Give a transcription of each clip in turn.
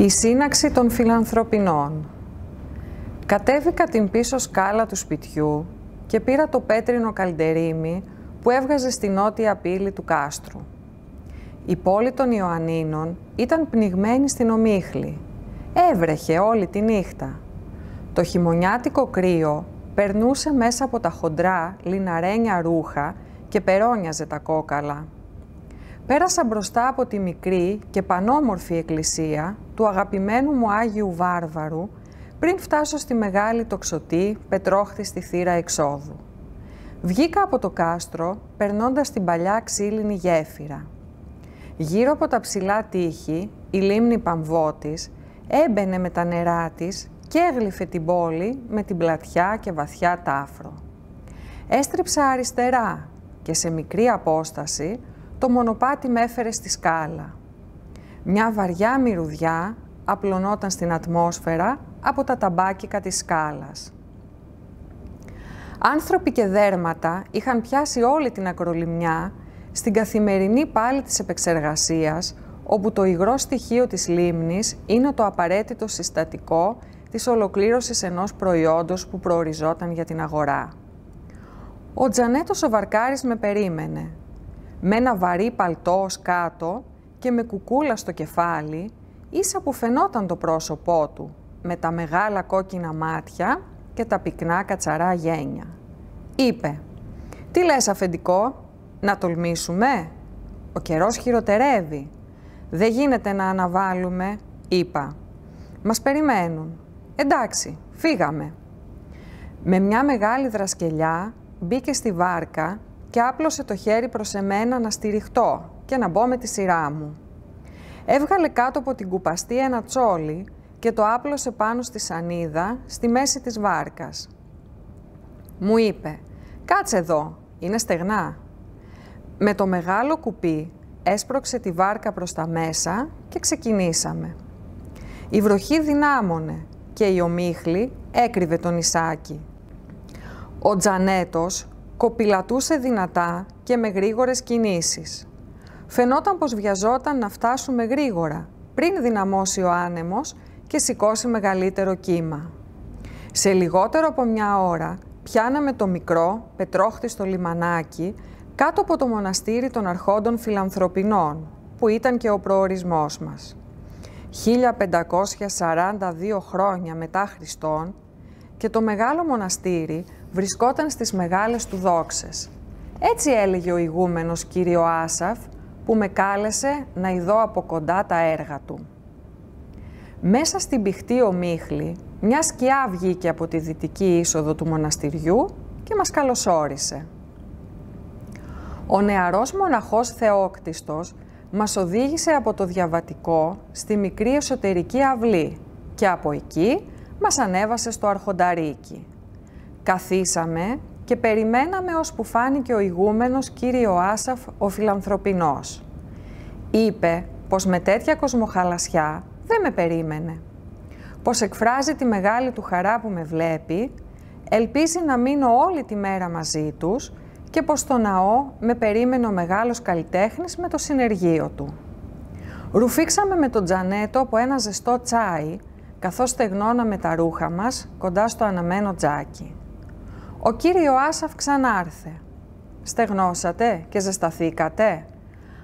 Η σύναξη των φιλανθρωπινών. Κατέβηκα την πίσω σκάλα του σπιτιού και πήρα το πέτρινο καλντερίμι που έβγαζε στη νότια πύλη του κάστρου. Η πόλη των Ιωαννίνων ήταν πνιγμένη στην ομίχλη. Έβρεχε όλη τη νύχτα. Το χειμωνιάτικο κρύο περνούσε μέσα από τα χοντρά λιναρένια ρούχα και περώνιαζε τα κόκαλα. Πέρασα μπροστά από τη μικρή και πανόμορφη εκκλησία του αγαπημένου μου Άγιου Βάρβαρου πριν φτάσω στη μεγάλη τοξωτή πετρόχθιστη θύρα εξόδου. Βγήκα από το κάστρο περνώντας την παλιά ξύλινη γέφυρα. Γύρω από τα ψηλά τείχη η λίμνη Παμβώτης έμπαινε με τα νερά της και έγλυφε την πόλη με την πλατιά και βαθιά τάφρο. Έστριψα αριστερά και σε μικρή απόσταση το μονοπάτι με έφερε στη σκάλα. Μια βαριά μυρωδιά απλωνόταν στην ατμόσφαιρα από τα ταμπάκικα της σκάλας. Άνθρωποι και δέρματα είχαν πιάσει όλη την ακρολιμνιά στην καθημερινή πάλη της επεξεργασίας, όπου το υγρό στοιχείο της λίμνης είναι το απαραίτητο συστατικό της ολοκλήρωσης ενός προϊόντος που προοριζόταν για την αγορά. Ο Τζανέτος ο Βαρκάρης με περίμενε. Με ένα βαρύ παλτό ως κάτω και με κουκούλα στο κεφάλι, ίσα που φαινόταν το πρόσωπό του, με τα μεγάλα κόκκινα μάτια και τα πυκνά κατσαρά γένια. Είπε «Τι λες, αφεντικό, να τολμήσουμε? Ο καιρός χειροτερεύει. Δεν γίνεται να αναβάλουμε», είπα. «Μας περιμένουν. Εντάξει, φύγαμε». Με μια μεγάλη δρασκελιά μπήκε στη βάρκα και άπλωσε το χέρι προς εμένα να στηριχτώ και να μπω με τη σειρά μου. Έβγαλε κάτω από την κουπαστή ένα τσόλι και το άπλωσε πάνω στη σανίδα στη μέση της βάρκας. Μου είπε «Κάτσε εδώ, είναι στεγνά». Με το μεγάλο κουπί έσπρωξε τη βάρκα προς τα μέσα και ξεκινήσαμε. Η βροχή δυνάμωνε και η ομίχλη έκρυβε το νησάκι. Ο Τζανέτος κοπηλατούσε δυνατά και με γρήγορες κινήσεις. Φαινόταν πως βιαζόταν να φτάσουμε γρήγορα, πριν δυναμώσει ο άνεμος και σηκώσει μεγαλύτερο κύμα. Σε λιγότερο από μια ώρα πιάναμε το μικρό, πετρόχθιστο λιμανάκι κάτω από το μοναστήρι των Αρχόντων Φιλανθρωπινών, που ήταν και ο προορισμός μας. 1542 χρόνια μετά Χριστόν και το μεγάλο μοναστήρι βρισκόταν στις μεγάλες του δόξες. Έτσι έλεγε ο ηγούμενος κύριο Άσαφ, που με κάλεσε να ειδώ από κοντά τα έργα του. Μέσα στην πηχτή ομίχλη, μια σκιά βγήκε από τη δυτική είσοδο του μοναστηριού και μας καλωσόρισε. Ο νεαρός μοναχός Θεόκτιστος μας οδήγησε από το διαβατικό στη μικρή εσωτερική αυλή και από εκεί μας ανέβασε στο αρχονταρίκι. Καθίσαμε και περιμέναμε ώσπου φάνηκε ο ηγούμενος κύριο Άσαφ ο Φιλανθρωπινός. Είπε πως με τέτοια κοσμοχαλασιά δεν με περίμενε. Πως εκφράζει τη μεγάλη του χαρά που με βλέπει, ελπίζει να μείνω όλη τη μέρα μαζί τους και πως στο ναό με περίμενε ο μεγάλος καλλιτέχνης με το συνεργείο του. Ρουφήξαμε με τον Τζανέτο από ένα ζεστό τσάι, καθώς στεγνώναμε τα ρούχα μας κοντά στο αναμένο τζάκι. Ο κύριο Άσαφ ξανάρθε. «Στεγνώσατε και ζεσταθήκατε?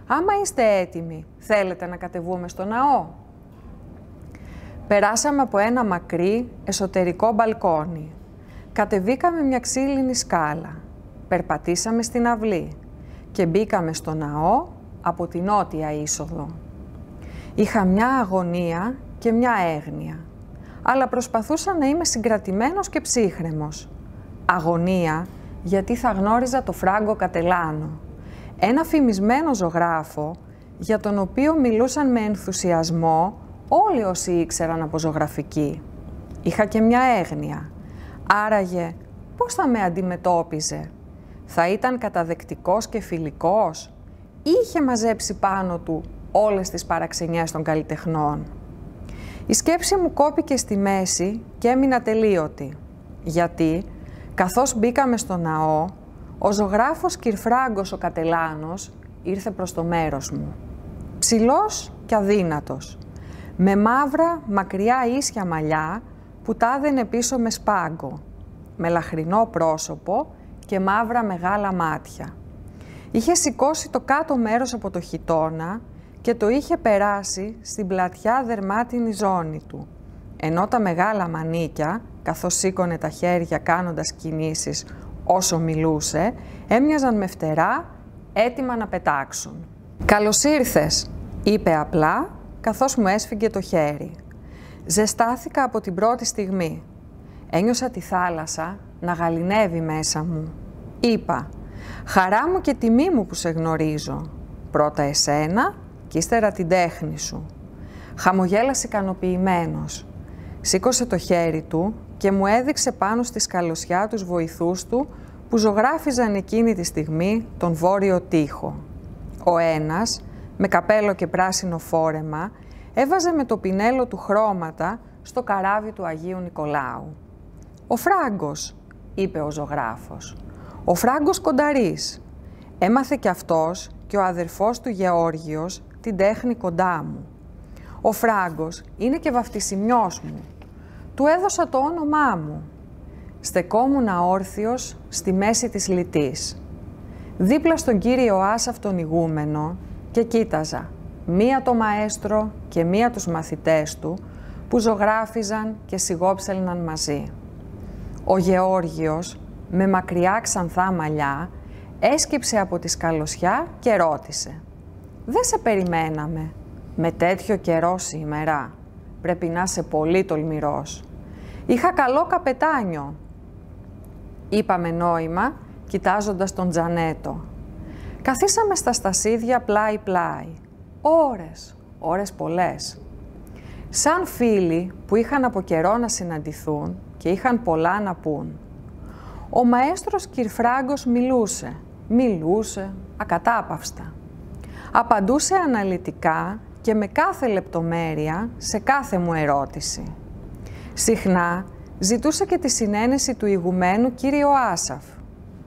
Άμα είστε έτοιμοι, θέλετε να κατεβούμε στο ναό?» Περάσαμε από ένα μακρύ εσωτερικό μπαλκόνι. Κατεβήκαμε μια ξύλινη σκάλα. Περπατήσαμε στην αυλή και μπήκαμε στο ναό από την νότια είσοδο. Είχα μια αγωνία και μια έγνοια, αλλά προσπαθούσα να είμαι συγκρατημένος και ψύχρεμος. Αγωνία γιατί θα γνώριζα το Φράγκο Κατελάνο, ένα φημισμένο ζωγράφο για τον οποίο μιλούσαν με ενθουσιασμό όλοι όσοι ήξεραν από ζωγραφική. Είχα και μια έγνοια. Άραγε πώς θα με αντιμετώπιζε? Θα ήταν καταδεκτικός και φιλικός ή είχε μαζέψει πάνω του όλες τις παραξενιές των καλλιτεχνών? Η σκέψη μου κόπηκε στη μέση και έμεινα τελείωτη, γιατί καθώς μπήκαμε στο ναό, ο ζωγράφος Κυρφράγκος ο Κατελάνος ήρθε προς το μέρος μου. Ψηλός και αδύνατος, με μαύρα μακριά ίσια μαλλιά που τάδαινε πίσω με σπάγκο, με λαχρινό πρόσωπο και μαύρα μεγάλα μάτια. Είχε σηκώσει το κάτω μέρος από το χιτώνα και το είχε περάσει στην πλατιά δερμάτινη ζώνη του, ενώ τα μεγάλα μανίκια, καθώς σήκωνε τα χέρια κάνοντας κινήσεις όσο μιλούσε, έμοιαζαν με φτερά, έτοιμα να πετάξουν. «Καλώς ήρθες», είπε απλά, καθώς μου έσφιγγε το χέρι. Ζεστάθηκα από την πρώτη στιγμή. Ένιωσα τη θάλασσα να γαληνεύει μέσα μου. Είπα, «Χαρά μου και τιμή μου που σε γνωρίζω. Πρώτα εσένα και ύστερα την τέχνη σου». Χαμογέλασε ικανοποιημένος. Σήκωσε το χέρι του και μου έδειξε πάνω στη σκαλωσιά τους βοηθούς του που ζωγράφιζαν εκείνη τη στιγμή τον βόρειο τοίχο. Ο ένας, με καπέλο και πράσινο φόρεμα, έβαζε με το πινέλο του χρώματα στο καράβι του Αγίου Νικολάου. «Ο Φράγκος», είπε ο ζωγράφος. «Ο Φράγκος Κονταρής. Έμαθε κι αυτός και ο αδερφός του Γεώργιος την τέχνη κοντά μου. Ο Φράγκος είναι και βαφτισιμιός μου. Του έδωσα το όνομά μου. Στεκόμουν αόρθιος στη μέση της λιτής, δίπλα στον κύριο Άσαφ τον ηγούμενο, και κοίταζα μία το μαέστρο και μία τους μαθητές του που ζωγράφιζαν και σιγόψελναν μαζί. Ο Γεώργιος, με μακριά ξανθά μαλλιά, έσκυψε από τη σκαλωσιά και ρώτησε, «Δεν σε περιμέναμε. Με τέτοιο καιρό σήμερα. Πρέπει να είσαι πολύ τολμηρός». «Είχα καλό καπετάνιο», είπα με νόημα, κοιτάζοντας τον Τζανέτο. Καθίσαμε στα στασίδια πλάι-πλάι. Ώρες πολλές. Σαν φίλοι που είχαν από καιρό να συναντηθούν και είχαν πολλά να πούν. Ο μαέστρος κυρ Φράγκος μιλούσε ακατάπαυστα. Απαντούσε αναλυτικά και με κάθε λεπτομέρεια σε κάθε μου ερώτηση. Συχνά ζητούσε και τη συνένεση του ηγουμένου κύριο Άσαφ.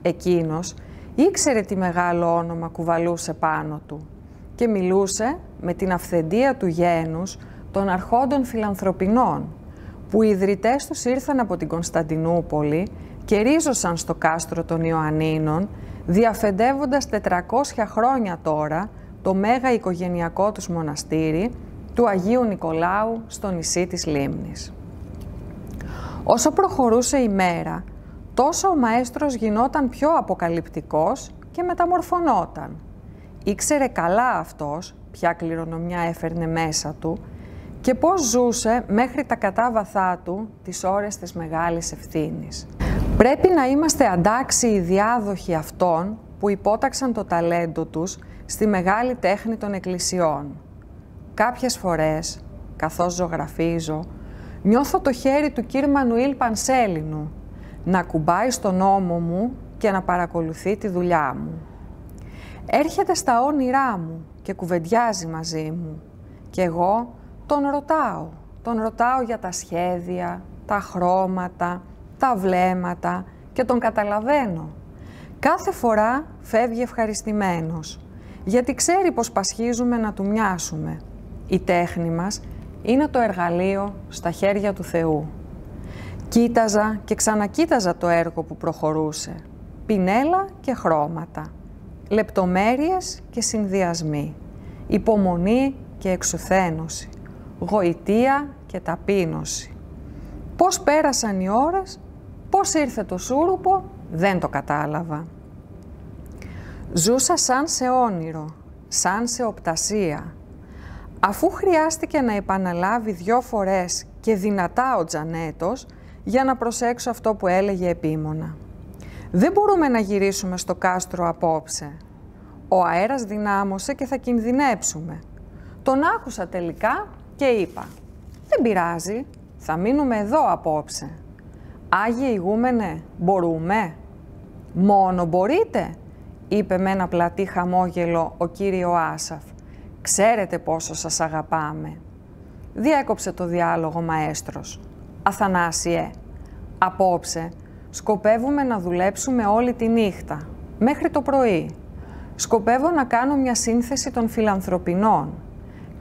Εκείνος ήξερε τι μεγάλο όνομα κουβαλούσε πάνω του και μιλούσε με την αυθεντία του γένους των αρχόντων φιλανθρωπινών, που οι ιδρυτές τους ήρθαν από την Κωνσταντινούπολη και ρίζωσαν στο κάστρο των Ιωαννίνων, διαφεντεύοντας 400 χρόνια τώρα το μέγα οικογενειακό τους μοναστήρι του Αγίου Νικολάου στο νησί της Λίμνης. Όσο προχωρούσε η μέρα, τόσο ο μαέστρος γινόταν πιο αποκαλυπτικός και μεταμορφωνόταν. Ήξερε καλά αυτός ποια κληρονομιά έφερνε μέσα του και πώς ζούσε μέχρι τα κατάβαθά του τις ώρες της μεγάλης ευθύνης. Πρέπει να είμαστε αντάξιοι διάδοχοι αυτών που υπόταξαν το ταλέντο τους στη μεγάλη τέχνη των εκκλησιών. Κάποιες φορές, καθώς ζωγραφίζω, νιώθω το χέρι του κύρ Μανουήλ Πανσέλινου να κουμπάει στον ώμο μου και να παρακολουθεί τη δουλειά μου. Έρχεται στα όνειρά μου και κουβεντιάζει μαζί μου και εγώ τον ρωτάω για τα σχέδια, τα χρώματα, τα βλέμματα και τον καταλαβαίνω. Κάθε φορά φεύγει ευχαριστημένος, γιατί ξέρει πως πασχίζουμε να του μοιάσουμε. Η τέχνη μας είναι το εργαλείο στα χέρια του Θεού. Κοίταζα και ξανακοίταζα το έργο που προχωρούσε. Πινέλα και χρώματα, λεπτομέρειες και συνδυασμοί, υπομονή και εξουθένωση, γοητεία και ταπείνωση. Πώς πέρασαν οι ώρες, πώς ήρθε το σούρουπο, δεν το κατάλαβα. Ζούσα σαν σε όνειρο, σαν σε οπτασία. Αφού χρειάστηκε να επαναλάβει 2 φορές και δυνατά ο Τζανέτος για να προσέξω αυτό που έλεγε επίμονα. Δεν μπορούμε να γυρίσουμε στο κάστρο απόψε. Ο αέρας δυνάμωσε και θα κινδυνέψουμε. Τον άκουσα τελικά και είπα, δεν πειράζει, θα μείνουμε εδώ απόψε. Άγιε ηγούμενε, μπορούμε? Μόνο μπορείτε, είπε με ένα πλατή χαμόγελο ο κύριο Άσαφ. Ξέρετε πόσο σας αγαπάμε. Διέκοψε το διάλογο μαέστρος. Αθανάσιε, απόψε σκοπεύουμε να δουλέψουμε όλη τη νύχτα, μέχρι το πρωί. Σκοπεύω να κάνω μια σύνθεση των φιλανθρωπινών.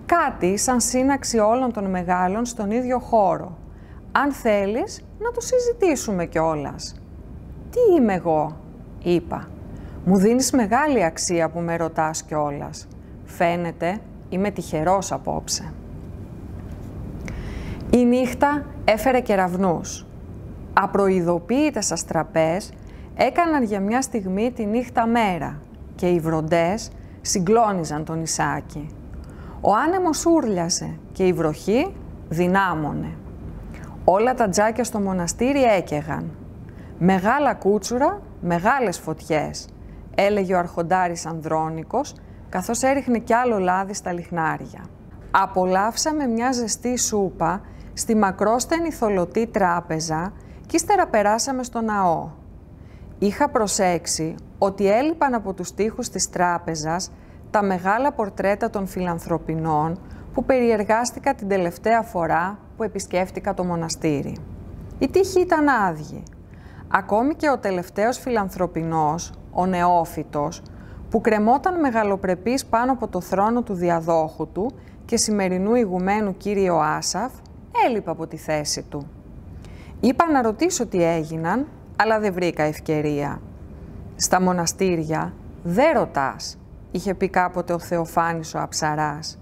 Κάτι σαν σύναξη όλων των μεγάλων στον ίδιο χώρο. Αν θέλεις, να το συζητήσουμε κιόλας. «Τι είμαι εγώ», είπα. «Μου δίνεις μεγάλη αξία που με ρωτάς κιόλας. Φαίνεται, είμαι τυχερός απόψε». Η νύχτα έφερε κεραυνούς. Απροειδοποίητες αστραπές έκαναν για μια στιγμή τη νύχτα μέρα και οι βροντές συγκλώνιζαν το νησάκι. Ο άνεμος ούρλιαζε και η βροχή δυνάμωνε. Όλα τα τζάκια στο μοναστήρι έκαιγαν. «Μεγάλα κούτσουρα, μεγάλες φωτιές», έλεγε ο αρχοντάρης Ανδρώνικος, καθώς έριχνε κι άλλο λάδι στα λιχνάρια. Απολαύσαμε μια ζεστή σούπα στη μακρόστενη θολωτή τράπεζα κι ύστερα περάσαμε στο ναό. Είχα προσέξει ότι έλειπαν από τους τοίχους της τράπεζας τα μεγάλα πορτρέτα των φιλανθρωπινών που περιεργάστηκα την τελευταία φορά που επισκέφτηκα το μοναστήρι. Οι τοίχοι ήταν άδειοι. Ακόμη και ο τελευταίος φιλανθρωπινός, ο νεόφυτος, που κρεμόταν μεγαλοπρεπής πάνω από το θρόνο του διαδόχου του και σημερινού ηγουμένου κύριο Άσαφ, έλειπε από τη θέση του. Είπα να ρωτήσω τι έγιναν, αλλά δεν βρήκα ευκαιρία. «Στα μοναστήρια δεν ρωτάς», είχε πει κάποτε ο Θεοφάνης ο Αψαράς.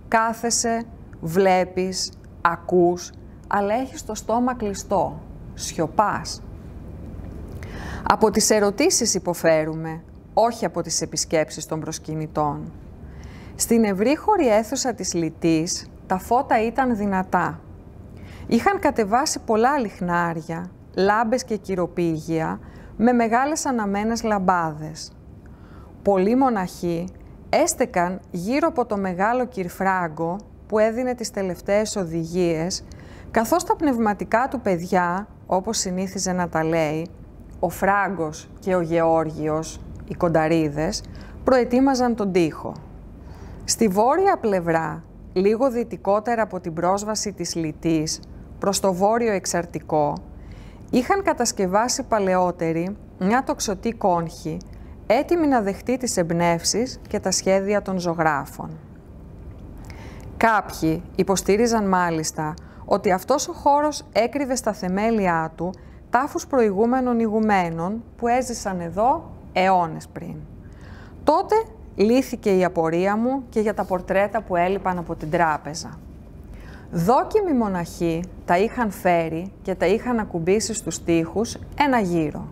«Κάθεσαι, βλέπεις, ακούς, αλλά έχεις το στόμα κλειστό, σιωπάς». Από τις ερωτήσεις υποφέρουμε, όχι από τις επισκέψεις των προσκυνητών. Στην ευρύχωρη αίθουσα της Λιτής τα φώτα ήταν δυνατά. Είχαν κατεβάσει πολλά λιχνάρια, λάμπες και κυροπήγια με μεγάλες αναμένες λαμπάδες. Πολλοί μοναχοί έστεκαν γύρω από το μεγάλο κυρφράγκο που έδινε τις τελευταίες οδηγίες, καθώς τα πνευματικά του παιδιά, όπως συνήθιζε να τα λέει, ο Φράγκος και ο Γεώργιος, οι κονταρίδες, προετοίμαζαν τον τοίχο. Στη βόρεια πλευρά, λίγο δυτικότερα από την πρόσβαση της Λιτής, προς το βόρειο εξαρτικό, είχαν κατασκευάσει παλαιότεροι μια τοξωτή κόνχη, έτοιμη να δεχτεί τις εμπνεύσεις και τα σχέδια των ζωγράφων. Κάποιοι υποστήριζαν μάλιστα ότι αυτός ο χώρος έκρυβε στα θεμέλια του τάφους προηγούμενων ηγουμένων που έζησαν εδώ αιώνες πριν. Τότε λύθηκε η απορία μου και για τα πορτρέτα που έλειπαν από την τράπεζα. Δόκιμοι μοναχοί τα είχαν φέρει και τα είχαν ακουμπήσει στους τοίχους ένα γύρο.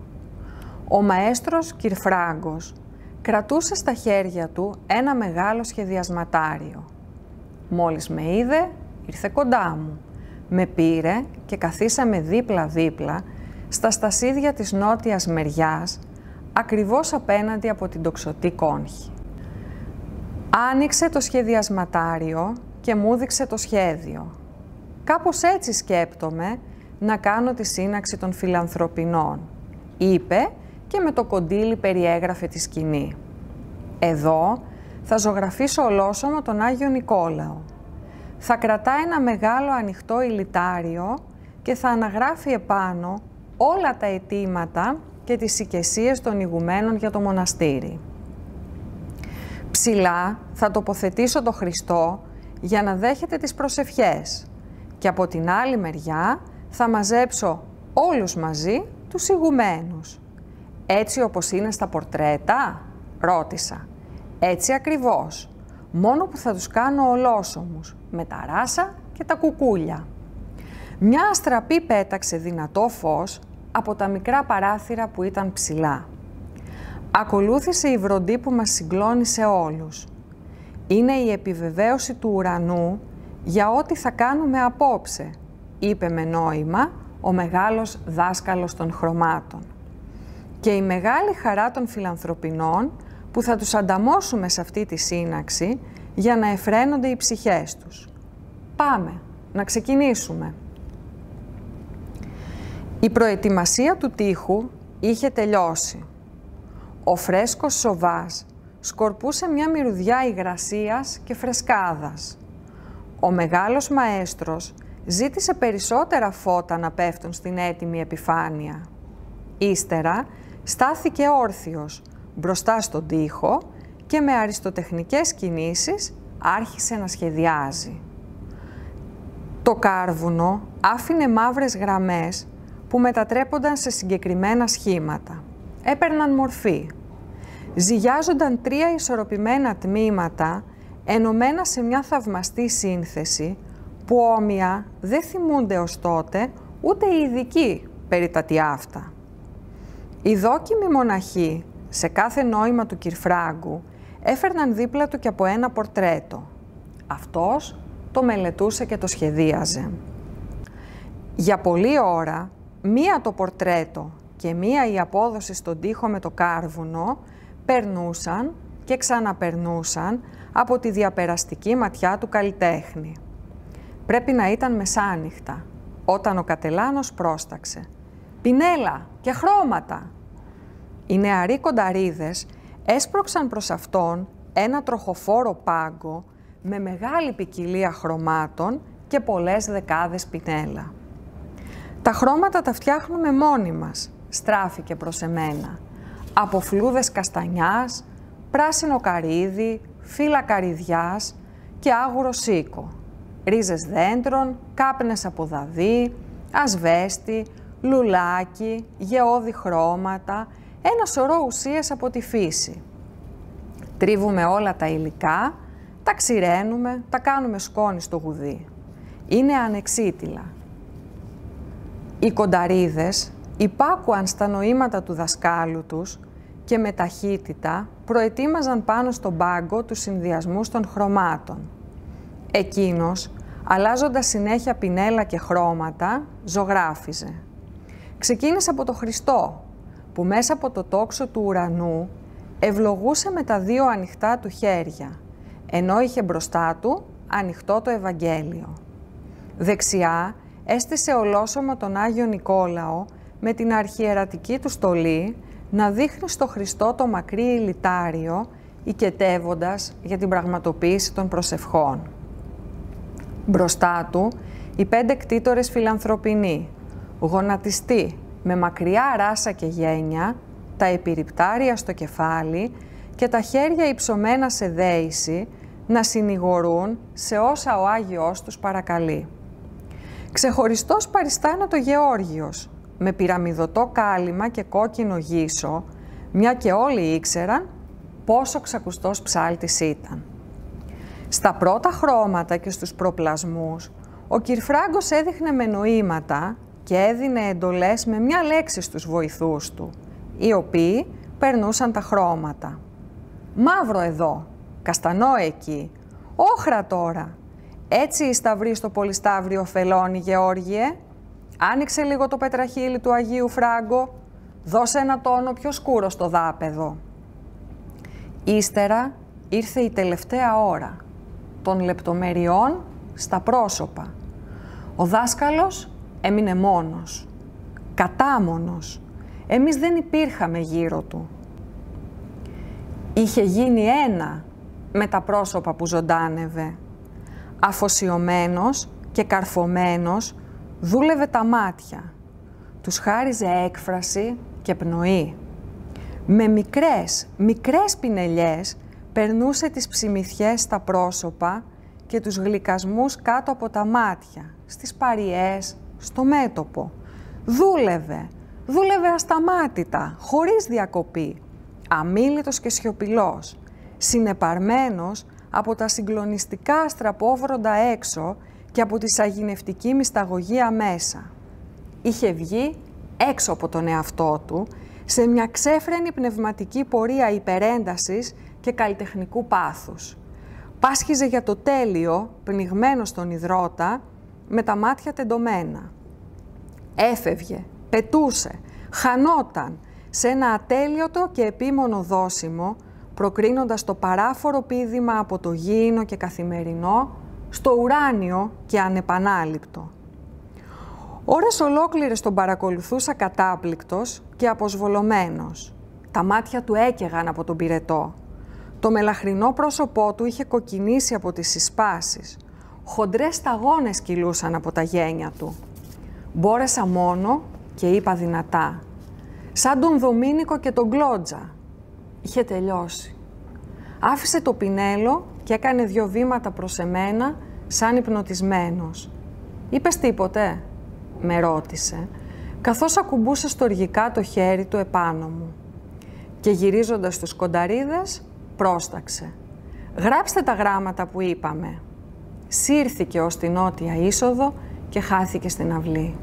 Ο μαέστρος Κυρφράγκος κρατούσε στα χέρια του ένα μεγάλο σχεδιασματάριο. Μόλις με είδε, ήρθε κοντά μου. Με πήρε και καθίσαμε δίπλα-δίπλα στα στασίδια της νότιας μεριάς, ακριβώς απέναντι από την τοξωτή κόνχη. Άνοιξε το σχεδιασματάριο και μου έδειξε το σχέδιο. «Κάπως έτσι σκέπτομαι να κάνω τη σύναξη των φιλανθρωπινών», είπε και με το κοντίλι περιέγραφε τη σκηνή. «Εδώ θα ζωγραφίσω ολόσωμο τον Άγιο Νικόλαο. Θα κρατάει ένα μεγάλο ανοιχτό ηλιτάριο και θα αναγράφει επάνω όλα τα αιτήματα και τις οικεσίες των ηγουμένων για το μοναστήρι. Ψηλά θα τοποθετήσω το Χριστό για να δέχεται τις προσευχές και από την άλλη μεριά θα μαζέψω όλους μαζί τους ηγουμένους. Έτσι όπως είναι στα πορτρέτα?» ρώτησα. «Έτσι ακριβώς, μόνο που θα τους κάνω ολόσωμους, με τα ράσα και τα κουκούλια». Μια αστραπή πέταξε δυνατό φως από τα μικρά παράθυρα που ήταν ψηλά. Ακολούθησε η βροντή που μας συγκλώνησε όλους. «Είναι η επιβεβαίωση του ουρανού για ό,τι θα κάνουμε απόψε», είπε με νόημα ο μεγάλος δάσκαλος των χρωμάτων. «Και η μεγάλη χαρά των φιλανθρωπινών που θα τους ανταμώσουμε σε αυτή τη σύναξη για να εφραίνονται οι ψυχές τους. Πάμε, να ξεκινήσουμε». Η προετοιμασία του τοίχου είχε τελειώσει. Ο φρέσκος σοβάς σκορπούσε μια μυρωδιά υγρασίας και φρεσκάδας. Ο μεγάλος μαέστρος ζήτησε περισσότερα φώτα να πέφτουν στην έτοιμη επιφάνεια. Ύστερα στάθηκε όρθιος μπροστά στον τοίχο και με αριστοτεχνικές κινήσεις άρχισε να σχεδιάζει. Το κάρβουνο άφηνε μαύρες γραμμές που μετατρέπονταν σε συγκεκριμένα σχήματα. Έπαιρναν μορφή. Ζυγιάζονταν 3 ισορροπημένα τμήματα ενωμένα σε μια θαυμαστή σύνθεση που όμοια δεν θυμούνται ως τότε ούτε οι ειδικοί περί τα τι αυτά. Οι δόκιμοι μοναχοί σε κάθε νόημα του Κυρφράγκου έφερναν δίπλα του και από ένα πορτρέτο. Αυτός το μελετούσε και το σχεδίαζε. Για πολλή ώρα, μία το πορτρέτο και μία η απόδοση στον τοίχο με το κάρβουνο περνούσαν και ξαναπερνούσαν από τη διαπεραστική ματιά του καλλιτέχνη. Πρέπει να ήταν μεσάνυχτα, όταν ο καπελάνος πρόσταξε. «Πινέλα και χρώματα!» Οι νεαροί κονταρίδες έσπρωξαν προς αυτόν ένα τροχοφόρο πάγκο με μεγάλη ποικιλία χρωμάτων και πολλές δεκάδες πινέλα. «Τα χρώματα τα φτιάχνουμε μόνοι μας», στράφηκε προς εμένα. «Από φλούδες καστανιάς, πράσινο καρύδι, φύλλα καρυδιάς και άγουρο σίκο, ρίζες δέντρων, κάπνες από δαδί, ασβέστη, λουλάκι, γεώδη χρώματα, ένα σωρό ουσίες από τη φύση. Τρίβουμε όλα τα υλικά, τα ξηραίνουμε, τα κάνουμε σκόνη στο γουδί. Είναι ανεξίτηλα». Οι κονταρίδες υπάκουαν στα νοήματα του δασκάλου τους και με ταχύτητα προετοίμαζαν πάνω στον πάγκο τους συνδυασμούς των χρωμάτων. Εκείνος, αλλάζοντας συνέχεια πινέλα και χρώματα, ζωγράφιζε. Ξεκίνησε από το Χριστό, που μέσα από το τόξο του ουρανού ευλογούσε με τα 2 ανοιχτά του χέρια, ενώ είχε μπροστά του ανοιχτό το Ευαγγέλιο. Δεξιά έστησε ολόσωμα τον Άγιο Νικόλαο με την αρχιερατική του στολή να δείχνει στο Χριστό το μακρύ ηλιτάριο, οικετεύοντας για την πραγματοποίηση των προσευχών. Μπροστά του οι 5 κτήτορες φιλανθρωπινοί, γονατιστοί με μακριά ράσα και γένια, τα επιρρυπτάρια στο κεφάλι και τα χέρια υψωμένα σε δέηση, να συνηγορούν σε όσα ο Άγιος τους παρακαλεί. Ξεχωριστός παριστάνεται ο Γεώργιος, με πυραμιδωτό κάλυμα και κόκκινο γύσο, μια και όλοι ήξεραν πόσο ξακουστός ψάλτης ήταν. Στα πρώτα χρώματα και στους προπλασμούς, ο Κυρφράγκος έδειχνε με νοήματα και έδινε εντολές με μια λέξη στους βοηθούς του, οι οποίοι περνούσαν τα χρώματα. «Μαύρο εδώ, καστανό εκεί, όχρα τώρα. Έτσι η σταυρή στο πολυσταύριο φελώνει, Γεώργιε. Άνοιξε λίγο το πετραχύλι του Αγίου Φράγκο, δώσε ένα τόνο πιο σκούρο στο δάπεδο». Ύστερα ήρθε η τελευταία ώρα των λεπτομεριών στα πρόσωπα. Ο δάσκαλος έμεινε μόνος, κατάμονος. Εμείς δεν υπήρχαμε γύρω του. Είχε γίνει ένα με τα πρόσωπα που ζωντάνευε. Αφοσιωμένος και καρφωμένος δούλευε τα μάτια. Τους χάριζε έκφραση και πνοή. Με μικρές πινελιές περνούσε τις ψιμιθιές στα πρόσωπα και τους γλυκασμούς κάτω από τα μάτια, στις παριές, στο μέτωπο. Δούλευε ασταμάτητα, χωρίς διακοπή, αμίλητος και σιωπηλός, συνεπαρμένος από τα συγκλονιστικά αστραπόβροντα έξω και από τη σαγηνευτική μυσταγωγία μέσα. Είχε βγει έξω από τον εαυτό του, σε μια ξέφρενη πνευματική πορεία υπερέντασης και καλλιτεχνικού πάθους. Πάσχιζε για το τέλειο, πνιγμένο στον ιδρώτα, με τα μάτια τεντωμένα. Έφευγε, πετούσε, χανόταν σε ένα ατέλειωτο και επίμονο δόσιμο, προκρίνοντας το παράφορο πήδημα από το γήινο και καθημερινό στο ουράνιο και ανεπανάληπτο. Ώρες ολόκληρες τον παρακολουθούσα κατάπληκτος και αποσβολωμένος. Τα μάτια του έκαιγαν από τον πυρετό. Το μελαχρινό πρόσωπό του είχε κοκκινήσει από τις συσπάσεις. Χοντρές σταγόνες κυλούσαν από τα γένια του. Μπόρεσα μόνο και είπα δυνατά. Σαν τον Δομήνικο και τον Κλότζα. Είχε τελειώσει. Άφησε το πινέλο και έκανε 2 βήματα προς εμένα, σαν υπνοτισμένος. «Είπες τίποτε?» με ρώτησε, καθώς ακουμπούσε στοργικά το χέρι του επάνω μου. Και γυρίζοντας στους κονταρίδες, πρόσταξε. «Γράψτε τα γράμματα που είπαμε». Σύρθηκε ως την νότια είσοδο και χάθηκε στην αυλή.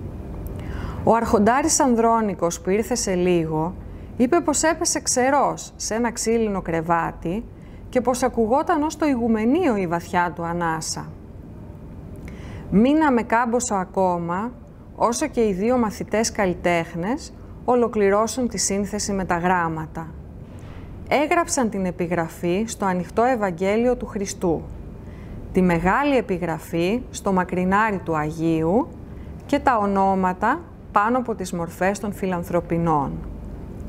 Ο αρχοντάρης Ανδρώνικος που ήρθε σε λίγο, είπε πως έπεσε ξερός σε ένα ξύλινο κρεβάτι και πως ακουγόταν ως το ηγουμενείο η βαθιά του ανάσα. Μείναμε κάμποσο ακόμα, όσο και οι 2 μαθητές καλλιτέχνες ολοκληρώσουν τη σύνθεση με τα γράμματα. Έγραψαν την επιγραφή στο ανοιχτό Ευαγγέλιο του Χριστού, τη μεγάλη επιγραφή στο μακρινάρι του Αγίου και τα ονόματα πάνω από τις μορφές των φιλανθρωπινών.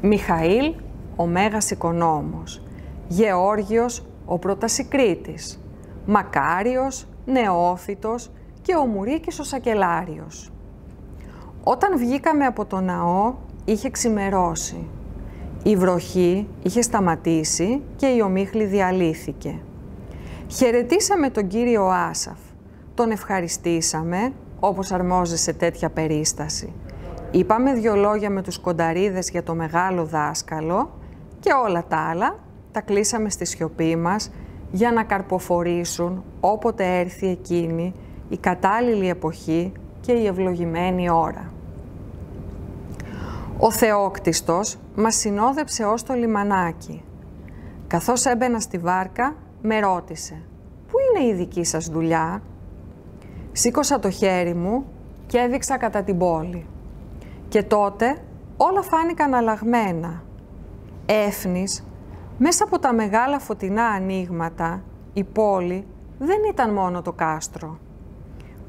Μιχαήλ, ο Μέγας Οικονόμος, Γεώργιος, ο Πρωτασικρίτης, Μακάριος, Νεόφυτος και ο Μουρίκης ο Σακελάριος. Όταν βγήκαμε από το ναό, είχε ξημερώσει. Η βροχή είχε σταματήσει και η ομίχλη διαλύθηκε. Χαιρετήσαμε τον κύριο Άσαφ. Τον ευχαριστήσαμε, όπως αρμόζει σε τέτοια περίσταση. Είπαμε 2 λόγια με τους κονταρίδες για το μεγάλο δάσκαλο και όλα τα άλλα τα κλείσαμε στη σιωπή μας για να καρποφορήσουν όποτε έρθει εκείνη η κατάλληλη εποχή και η ευλογημένη ώρα. Ο Θεόκτιστος μας συνόδεψε ως το λιμανάκι. Καθώς έμπαινα στη βάρκα, με ρώτησε «Πού είναι η δική σας δουλειά?» Σήκωσα το χέρι μου και έδειξα κατά την πόλη. Και τότε όλα φάνηκαν αλλαγμένα. Έφνης, μέσα από τα μεγάλα φωτεινά ανοίγματα, η πόλη δεν ήταν μόνο το κάστρο.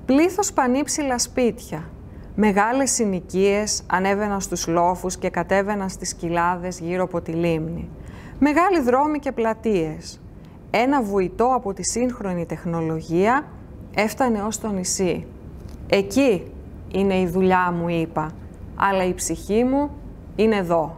Πλήθος πανύψηλα σπίτια, μεγάλες συνοικίες ανέβαιναν στους λόφους και κατέβαιναν στις κοιλάδες γύρω από τη λίμνη. Μεγάλοι δρόμοι και πλατείες. Ένα βουητό από τη σύγχρονη τεχνολογία έφτανε ως το νησί. «Εκεί είναι η δουλειά μου», είπα, «αλλά η ψυχή μου είναι εδώ».